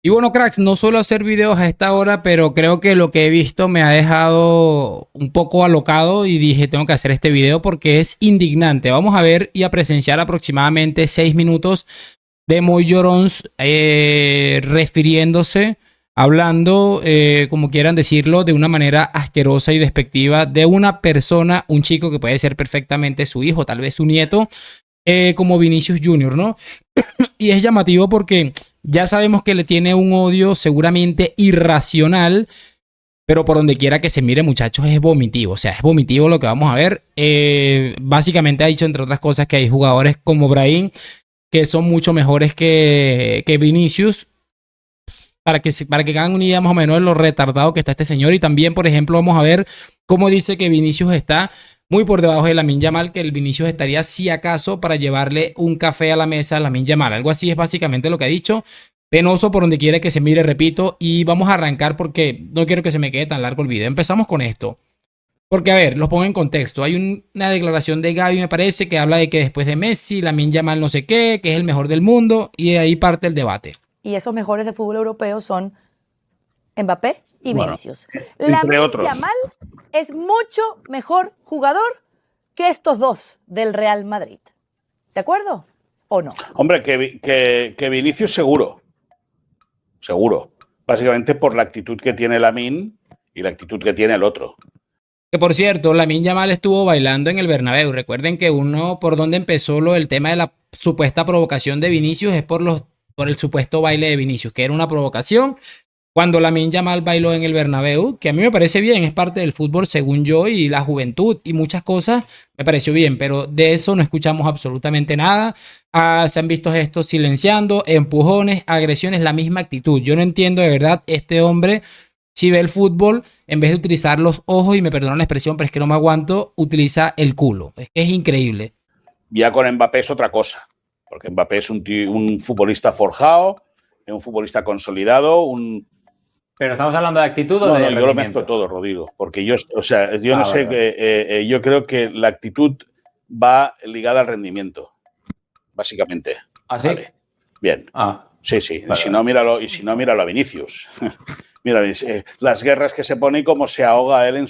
Y bueno, cracks, no suelo hacer videos a esta hora, pero creo que lo que he visto me ha dejado un poco alocado y dije, tengo que hacer este video porque es indignante. Vamos a ver y a presenciar aproximadamente 6 minutos de Moy Llorons refiriéndose, hablando, como quieran decirlo, de una manera asquerosa y despectiva de una persona, un chico que puede ser perfectamente su hijo, tal vez su nieto, como Vinicius Junior, ¿no? Y es llamativo porque ya sabemos que le tiene un odio seguramente irracional, pero por donde quiera que se mire, muchachos, es vomitivo. O sea, es vomitivo lo que vamos a ver. Básicamente ha dicho, entre otras cosas, que hay jugadores como Brahim que son mucho mejores que Vinicius. Para que hagan una idea más o menos de lo retardado que está este señor. Y también, por ejemplo, vamos a ver cómo dice que Vinicius está muy por debajo de Lamine Yamal, que el Vinicius estaría si acaso para llevarle un café a la mesa a Lamine Yamal. Algo así es básicamente lo que ha dicho. Penoso por donde quiera que se mire, repito. Y vamos a arrancar porque no quiero que se me quede tan largo el video. Empezamos con esto. Porque, a ver, los pongo en contexto. Hay una declaración de Gaby, me parece, que habla de que después de Messi, Lamine Yamal no sé qué, que es el mejor del mundo. Y de ahí parte el debate. Y esos mejores de fútbol europeo son Mbappé y Vinicius. Entre Lamine otros. Yamal es mucho mejor jugador que estos dos del Real Madrid. ¿De acuerdo o no? Hombre, que Vinicius seguro. Seguro. Básicamente por la actitud que tiene Lamine y la actitud que tiene el otro. Que por cierto, Lamine Yamal estuvo bailando en el Bernabéu. Recuerden que uno por donde empezó el tema de la supuesta provocación de Vinicius es por el supuesto baile de Vinicius, que era una provocación. Cuando Lamine Yamal bailó en el Bernabéu, que a mí me parece bien, es parte del fútbol según yo y la juventud y muchas cosas, me pareció bien, pero de eso no escuchamos absolutamente nada. Se han visto gestos silenciando, empujones, agresiones, la misma actitud. Yo no entiendo de verdad este hombre. Si ve el fútbol, en vez de utilizar los ojos, y me perdonan la expresión, pero es que no me aguanto, utiliza el culo. Es que es increíble. Ya con Mbappé es otra cosa, porque Mbappé es un futbolista forjado, un futbolista consolidado, ¿Pero estamos hablando de actitud o no, de no, yo lo rendimiento? mezclo todo, Rodrigo, porque yo no sé, vale. yo creo que la actitud va ligada al rendimiento, básicamente. ¿Ah, sí? Vale. Bien. Sí. Vale. Y si no, míralo a Vinicius. Mira, las guerras que se pone y cómo se ahoga él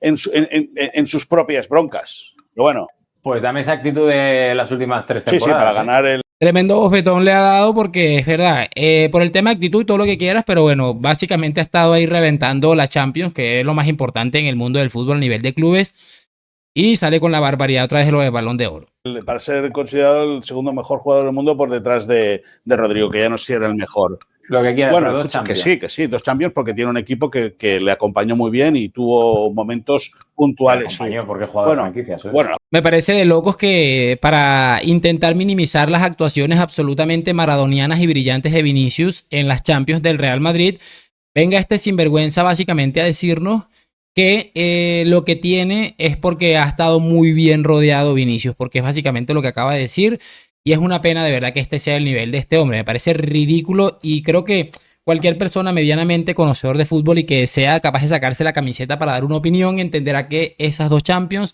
en sus propias broncas. Pero bueno. Pues dame esa actitud de las últimas 3 temporadas. Sí, para ganar el... Tremendo bofetón le ha dado porque es verdad, por el tema de actitud y todo lo que quieras, pero bueno, básicamente ha estado ahí reventando la Champions, que es lo más importante en el mundo del fútbol a nivel de clubes, y sale con la barbaridad otra vez de lo de Balón de Oro. Para ser considerado el segundo mejor jugador del mundo por detrás de Rodrigo, que ya no si era el mejor. Lo que quieras, bueno, pero dos que sí, 2 Champions porque tiene un equipo que le acompañó muy bien y tuvo momentos puntuales. Porque jugador de franquicias. Bueno, me parece de locos que para intentar minimizar las actuaciones absolutamente maradonianas y brillantes de Vinicius en las Champions del Real Madrid, venga este sinvergüenza básicamente a decirnos que lo que tiene es porque ha estado muy bien rodeado Vinicius, porque es básicamente lo que acaba de decir. Y es una pena de verdad que este sea el nivel de este hombre. Me parece ridículo y creo que cualquier persona medianamente conocedor de fútbol y que sea capaz de sacarse la camiseta para dar una opinión entenderá que esas 2 Champions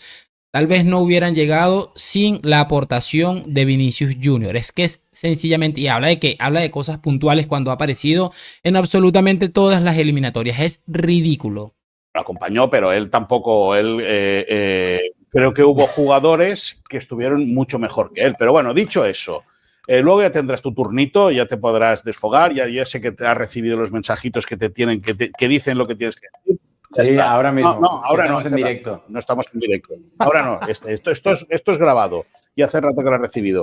tal vez no hubieran llegado sin la aportación de Vinicius Junior. Es que es sencillamente, y habla de cosas puntuales cuando ha aparecido en absolutamente todas las eliminatorias. Es ridículo. Lo acompañó, pero él tampoco, creo que hubo jugadores que estuvieron mucho mejor que él. Pero bueno, dicho eso, luego ya tendrás tu turnito, ya te podrás desfogar, ya sé que te has recibido los mensajitos que te tienen, que dicen lo que tienes que decir. Sí, ahora mismo. No, ahora no. Estamos en directo. No estamos en directo. Ahora no. Esto es grabado. Y hace rato que lo has recibido.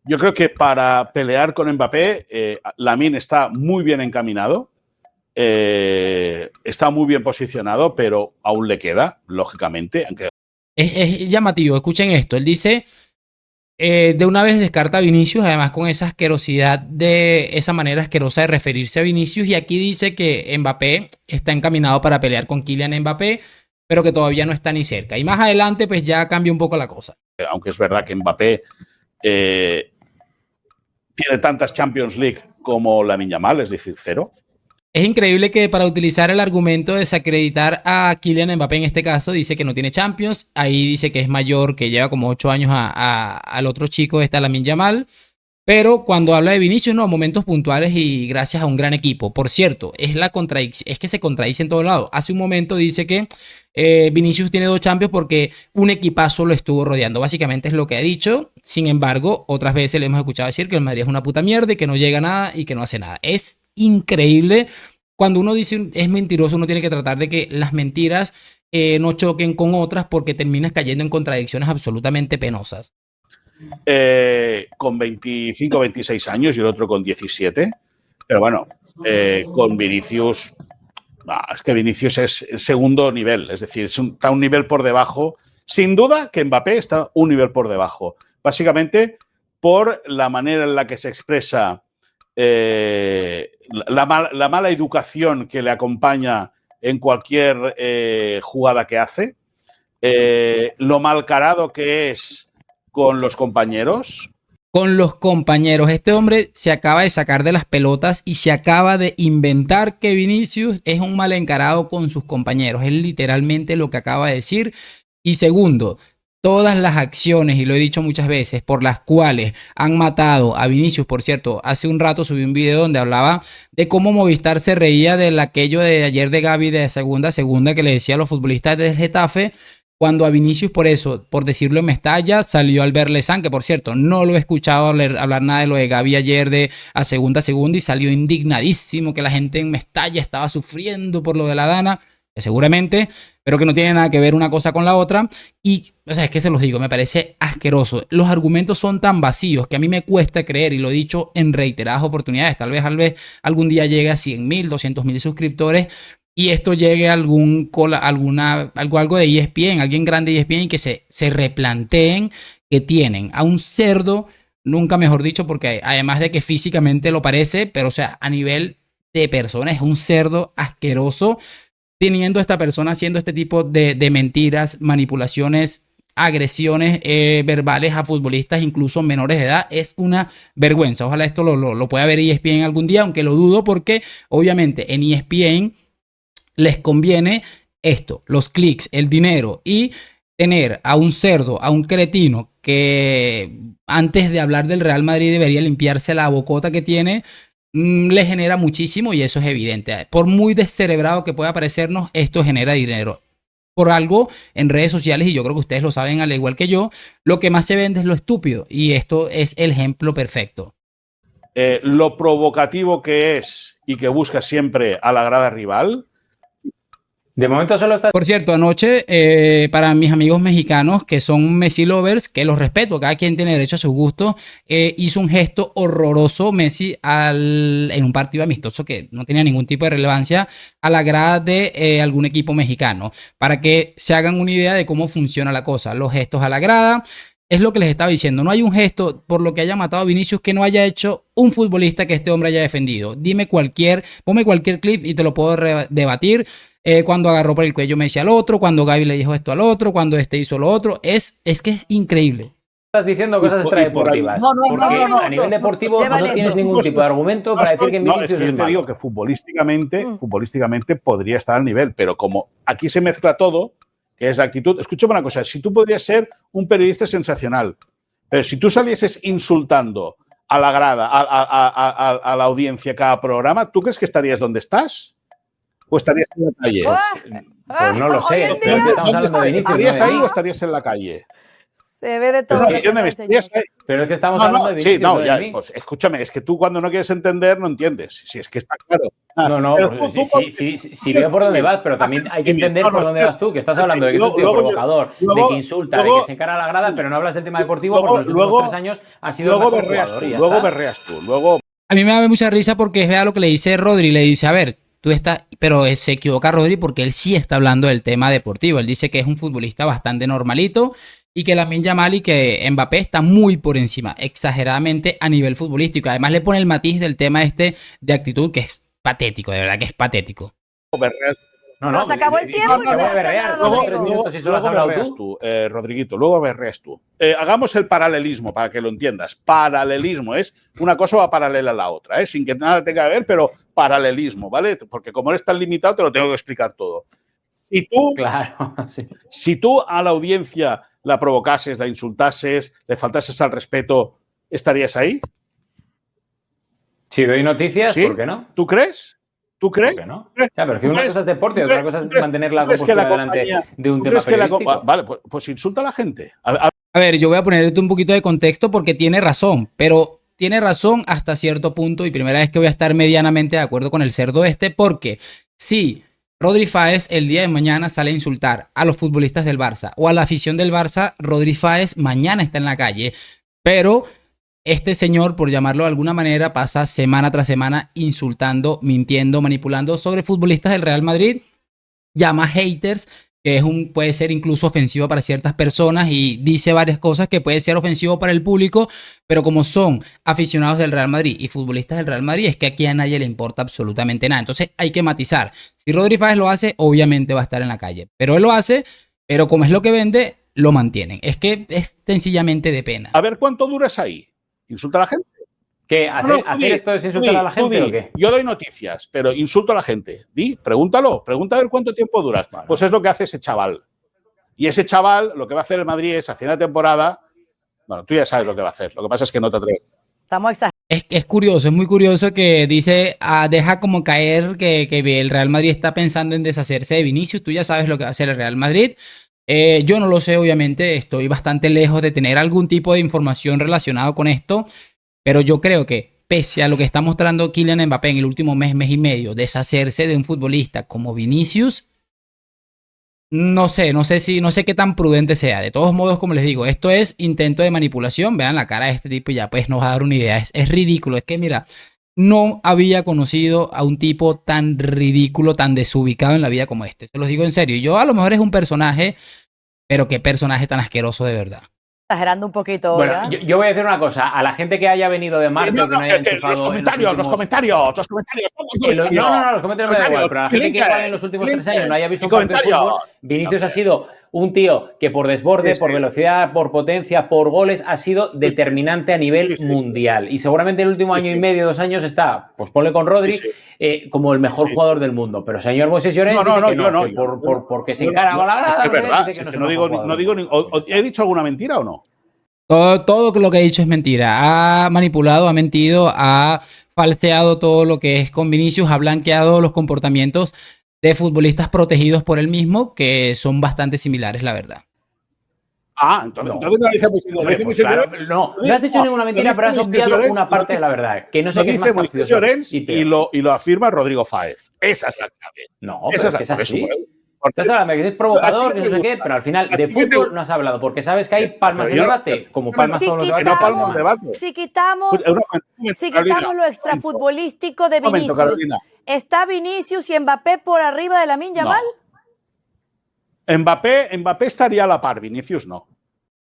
Yo creo que para pelear con Mbappé, Lamine está muy bien encaminado. Está muy bien posicionado, pero aún le queda, lógicamente. Aunque... Es llamativo. Escuchen esto. Él dice... de una vez descarta a Vinicius, además con esa asquerosidad esa manera asquerosa de referirse a Vinicius, y aquí dice que Mbappé está encaminado para pelear con Kylian Mbappé, pero que todavía no está ni cerca. Y más adelante pues ya cambia un poco la cosa. Aunque es verdad que Mbappé tiene tantas Champions League como Lamine Yamal, es decir, 0. Es increíble que para utilizar el argumento de desacreditar a Kylian Mbappé en este caso, dice que no tiene Champions. Ahí dice que es mayor, que lleva como 8 años al otro chico, está Lamine Yamal. Pero cuando habla de Vinicius, no, momentos puntuales y gracias a un gran equipo. Por cierto, es la contradicción, es que se contradice en todo lado. Hace un momento dice que Vinicius tiene 2 Champions porque un equipazo lo estuvo rodeando. Básicamente es lo que ha dicho. Sin embargo, otras veces le hemos escuchado decir que el Madrid es una puta mierda y que no llega a nada y que no hace nada. Es increíble. Cuando uno dice es mentiroso, uno tiene que tratar de que las mentiras no choquen con otras porque terminas cayendo en contradicciones absolutamente penosas. Con 25, 26 años y el otro con 17. Pero bueno, con Vinicius, es que Vinicius es el segundo nivel, es decir, está un nivel por debajo. Sin duda que Mbappé está un nivel por debajo. Básicamente por la manera en la que se expresa, la mala educación que le acompaña en cualquier jugada que hace, lo malcarado que es con los compañeros. Con los compañeros. Este hombre se acaba de sacar de las pelotas y se acaba de inventar que Vinicius es un mal encarado con sus compañeros. Es literalmente lo que acaba de decir. Y segundo, todas las acciones, y lo he dicho muchas veces, por las cuales han matado a Vinicius. Por cierto, hace un rato subí un video donde hablaba de cómo Movistar se reía de aquello de ayer de Gavi de segunda que le decía a los futbolistas del Getafe. Cuando a Vinicius, por eso, por decirlo en Mestalla, salió Albert Lezán, que por cierto, no lo he escuchado hablar nada de lo de Gavi ayer de a segunda, y salió indignadísimo que la gente en Mestalla estaba sufriendo por lo de la Dana, que seguramente, pero que no tiene nada que ver una cosa con la otra. Y, o sea, es que se los digo, me parece asqueroso. Los argumentos son tan vacíos que a mí me cuesta creer, y lo he dicho en reiteradas oportunidades, tal vez algún día llegue a 100.000, 200.000 suscriptores, y esto llegue a algo de ESPN, alguien grande de ESPN, y que se replanteen que tienen a un cerdo, nunca mejor dicho, porque además de que físicamente lo parece, pero o sea, a nivel de persona es un cerdo asqueroso, teniendo esta persona haciendo este tipo de mentiras, manipulaciones, agresiones verbales a futbolistas, incluso menores de edad. Es una vergüenza. Ojalá esto lo pueda ver ESPN algún día, aunque lo dudo porque obviamente en ESPN les conviene esto, los clics, el dinero, y tener a un cerdo, a un cretino que antes de hablar del Real Madrid debería limpiarse la bocota que tiene, le genera muchísimo, y eso es evidente. Por muy descerebrado que pueda parecernos, esto genera dinero. Por algo en redes sociales, y yo creo que ustedes lo saben al igual que yo, lo que más se vende es lo estúpido, y esto es el ejemplo perfecto. Lo provocativo que es y que busca siempre a la grada rival. De momento solo está... Por cierto, anoche, para mis amigos mexicanos que son Messi lovers, que los respeto, cada quien tiene derecho a su gusto, hizo un gesto horroroso Messi en un partido amistoso que no tenía ningún tipo de relevancia a la grada de algún equipo mexicano, para que se hagan una idea de cómo funciona la cosa. Los gestos a la grada, es lo que les estaba diciendo, no hay un gesto por lo que haya matado a Vinicius que no haya hecho un futbolista que este hombre haya defendido. Ponme cualquier clip y te lo puedo debatir. Cuando agarró por el cuello Messi al otro, cuando Gavi le dijo esto al otro, cuando este hizo lo otro, es que es increíble. Estás diciendo cosas extradeportivas. Porque a nivel deportivo no tienes ningún tipo de argumento para decir que Vinicius es yo te digo que futbolísticamente podría estar al nivel, pero como aquí se mezcla todo, que es la actitud. Escúchame una cosa, si tú podrías ser un periodista sensacional, pero si tú salieses insultando a la grada, a la audiencia cada programa, ¿tú crees que estarías donde estás? ¿O estarías en la calle? Pues no lo sé. ¿Estarías ahí o estarías en la calle? Se ve de todo. Pero es que estamos hablando de Vinicius. Sí, no, ya, pues escúchame, es que tú cuando no quieres entender no entiendes. Si es que está claro. Sí veo por dónde vas, pero también hay que entender por dónde vas tú, que estás hablando de que es un tío provocador, de que insulta, de que se encara a la grada, pero no hablas del tema deportivo porque los últimos 3 años ha sido luego berreas tú. A mí me da mucha risa porque vea lo que le dice Rodri, le dice, a ver, tú estás, pero se equivoca Rodri porque él sí está hablando del tema deportivo. Él dice que es un futbolista bastante normalito y que Lamine Yamal y que Mbappé está muy por encima, exageradamente a nivel futbolístico. Además le pone el matiz del tema de actitud que es patético, de verdad que es patético. No, se acabó el tiempo. Rodriguito, luego berreas tú. Hagamos el paralelismo para que lo entiendas. Paralelismo es una cosa va paralela a la otra, sin que nada tenga que ver, pero paralelismo, ¿vale? Porque como eres tan limitado, te lo tengo que explicar todo. Si tú a la audiencia la provocases, la insultases, le faltases al respeto, ¿estarías ahí? Si doy noticias, ¿Sí? ¿por qué no? ¿Tú crees? ¿Tú crees? ¿Por qué no? Ya, pero es que una cosa es deporte y otra cosa es mantener la ¿crees que compostura la compañía, delante de un tema periodístico. vale, pues insulta a la gente. A ver, yo voy a ponerte un poquito de contexto porque tiene razón, pero tiene razón hasta cierto punto y primera vez que voy a estar medianamente de acuerdo con el cerdo porque si Rodri Fáez el día de mañana sale a insultar a los futbolistas del Barça o a la afición del Barça, Rodri Fáez mañana está en la calle, pero este señor, por llamarlo de alguna manera, pasa semana tras semana insultando, mintiendo, manipulando sobre futbolistas del Real Madrid, llama haters, que puede ser incluso ofensivo para ciertas personas y dice varias cosas que puede ser ofensivo para el público, pero como son aficionados del Real Madrid y futbolistas del Real Madrid, es que aquí a nadie le importa absolutamente nada. Entonces hay que matizar. Si Rodri Fáez lo hace, obviamente va a estar en la calle, pero él lo hace, pero como es lo que vende, lo mantienen. Es que es sencillamente de pena. A ver cuánto duras ahí. ¿Insulta a la gente? ¿Qué? ¿Hacer esto es insultar a la gente o qué? Yo doy noticias, pero insulto a la gente. Pregúntalo. Pregunta a ver cuánto tiempo duras. Vale. Pues es lo que hace ese chaval. Y ese chaval, lo que va a hacer el Madrid es, a final de temporada, bueno, tú ya sabes lo que va a hacer. Lo que pasa es que no te atreves. Estamos exagerando. Es curioso, es muy curioso que dice, deja como caer que el Real Madrid está pensando en deshacerse de Vinicius. Tú ya sabes lo que va a hacer el Real Madrid. Yo no lo sé, obviamente, estoy bastante lejos de tener algún tipo de información relacionado con esto, pero yo creo que pese a lo que está mostrando Kylian Mbappé en el último mes y medio, deshacerse de un futbolista como Vinicius, no sé qué tan prudente sea. De todos modos, como les digo, esto es intento de manipulación. Vean la cara de este tipo y ya pues nos va a dar una idea. Es ridículo, es que mira, no había conocido a un tipo tan ridículo, tan desubicado en la vida como este. Se los digo en serio. Yo a lo mejor es un personaje, pero qué personaje tan asqueroso de verdad. Exagerando un poquito. Bueno, yo voy a decir una cosa. A la gente que haya venido de Marte o que no haya enchufado... Los comentarios. Los comentarios me da igual, pero a la gente que igual en los últimos 3 años no haya visto un partido de fútbol, Vinicius ha sido un tío que por desborde, por velocidad, por potencia, por goles, ha sido determinante a nivel mundial. Y seguramente en el último año y medio, 2 años, está, pues ponle con Rodri, como el mejor jugador del mundo. Pero señor Moisés Llorens dice que no, porque se encara con la grada. Es verdad, no digo ¿he dicho alguna mentira o no? Todo lo que he dicho es mentira. Ha manipulado, ha mentido, ha falseado todo lo que es con Vinicius, ha blanqueado los comportamientos de futbolistas protegidos por él mismo, que son bastante similares, la verdad. Entonces no dice Moisés Llorens. No has dicho ninguna mentira, pero has obviado una parte de la verdad. Que no sé qué es más Moisés Llorens y lo afirma Rodrigo Fáez. Esa es la clave. No, pero es que es así. Estás hablando de que es provocador, que no sé qué, pero al final de fútbol no has hablado, porque sabes que hay palmas de debate, como palmas todos los debates. No palmas de debate. Si quitamos lo extrafutbolístico de Vinicius, ¿está Vinicius y Mbappé por arriba de Lamine Yamal? Mbappé estaría a la par, Vinicius no.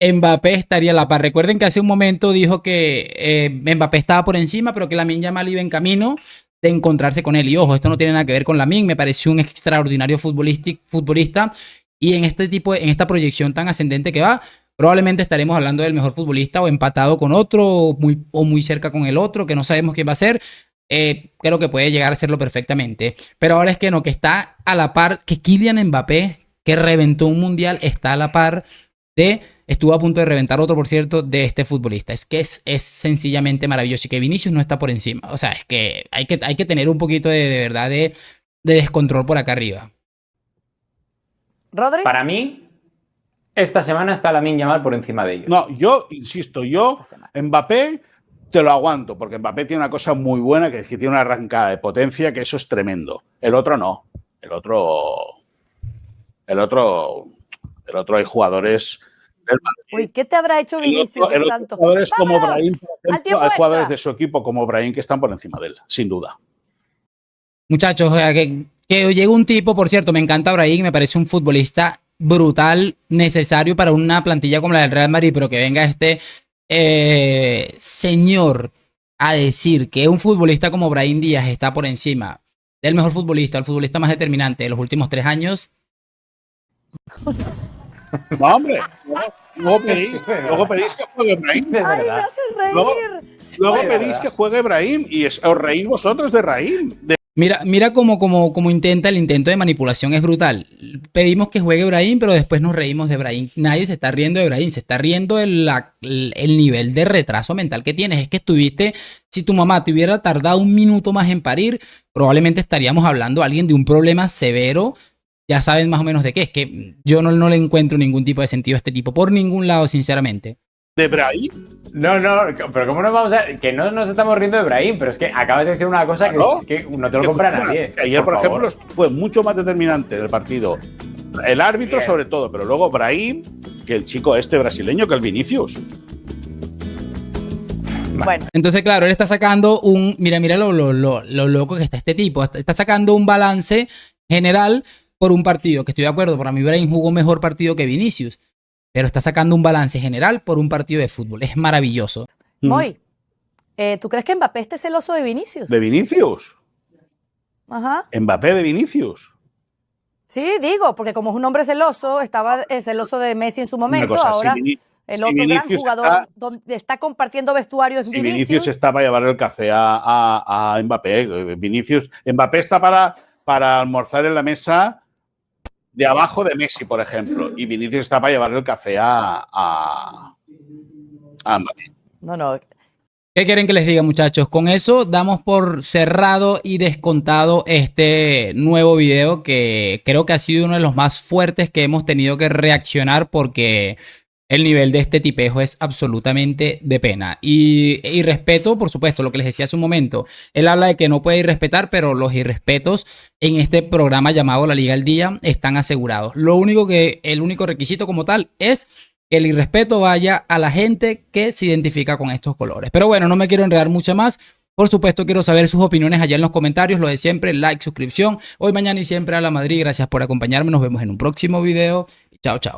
Mbappé estaría a la par. Recuerden que hace un momento dijo que Mbappé estaba por encima, pero que Lamine Yamal iba en camino de encontrarse con él. Y ojo, esto no tiene nada que ver con Lamine, me pareció un extraordinario futbolista y en esta proyección tan ascendente que va, probablemente estaremos hablando del mejor futbolista o empatado con otro o muy cerca con el otro, que no sabemos quién va a ser. Creo que puede llegar a serlo perfectamente, pero ahora es que no, que está a la par, que Kylian Mbappé, que reventó un mundial, está a la par estuvo a punto de reventar otro, por cierto, de este futbolista. Es que es sencillamente maravilloso y que Vinicius no está por encima. O sea, es que hay que tener un poquito de verdad de descontrol por acá arriba. ¿Rodri? Para mí, esta semana está Lamine Yamal por encima de ellos. No, yo insisto, Mbappé te lo aguanto, porque Mbappé tiene una cosa muy buena, que es que tiene una arrancada de potencia, que eso es tremendo. El otro no. El otro hay jugadores del Madrid. Uy, ¿qué te habrá hecho Vinicius? Jugadores como Brahim, por ejemplo, hay jugadores de su equipo como Brahim que están por encima de él, sin duda. Muchachos, que llegue un tipo, por cierto, me encanta Brahim, me parece un futbolista brutal, necesario para una plantilla como la del Real Madrid, pero que venga este señor a decir que un futbolista como Brahim Díaz está por encima del mejor futbolista, el futbolista más determinante de los últimos 3 años. No, hombre, luego pedís que juegue Brahim. Ay, me hace reír. Luego pedís que juegue Brahim y os reís vosotros de Brahim. Mira cómo intenta, el intento de manipulación es brutal. Pedimos que juegue Brahim, pero después nos reímos de Brahim. Nadie se está riendo de Brahim, se está riendo el nivel de retraso mental que tienes. Es que si tu mamá te hubiera tardado un minuto más en parir, probablemente estaríamos hablando a alguien de un problema severo. Ya saben más o menos de qué. Es que yo no le encuentro ningún tipo de sentido a este tipo, por ningún lado, sinceramente. ¿De Brahim? No, pero ¿cómo nos vamos a...? Que no nos estamos riendo de Brahim, pero es que acabas de decir una cosa que es que no te lo compra nadie. Ayer, por ejemplo, fue mucho más determinante el partido. El árbitro sobre todo, pero luego Brahim, que el chico brasileño, que el Vinicius. Bueno. Entonces, claro, él está sacando mira lo loco que está este tipo. Está sacando un balance general por un partido, que estoy de acuerdo, para mí Brahim jugó mejor partido que Vinicius. Pero está sacando un balance general por un partido de fútbol. Es maravilloso. Moy, ¿tú crees que Mbappé esté celoso de Vinicius? ¿De Vinicius? Ajá. ¿Mbappé de Vinicius? Sí, digo, porque como es un hombre celoso, estaba celoso de Messi en su momento. Ahora, el otro gran jugador donde está compartiendo vestuario es Vinicius. Vinicius está para llevar el café a Mbappé. Mbappé está para almorzar en la mesa de abajo de Messi, por ejemplo, y Vinicius está para llevarle el café a Mbappé. No. ¿Qué quieren que les diga, muchachos? Con eso damos por cerrado y descontado este nuevo video, que creo que ha sido uno de los más fuertes que hemos tenido que reaccionar, porque el nivel de este tipejo es absolutamente de pena. Y respeto, por supuesto, lo que les decía hace un momento. Él habla de que no puede irrespetar, pero los irrespetos en este programa llamado La Liga al Día están asegurados. El único requisito como tal es que el irrespeto vaya a la gente que se identifica con estos colores. Pero bueno, no me quiero enredar mucho más. Por supuesto, quiero saber sus opiniones allá en los comentarios. Lo de siempre, like, suscripción. Hoy, mañana y siempre a la Madrid. Gracias por acompañarme. Nos vemos en un próximo video. Chao, chao.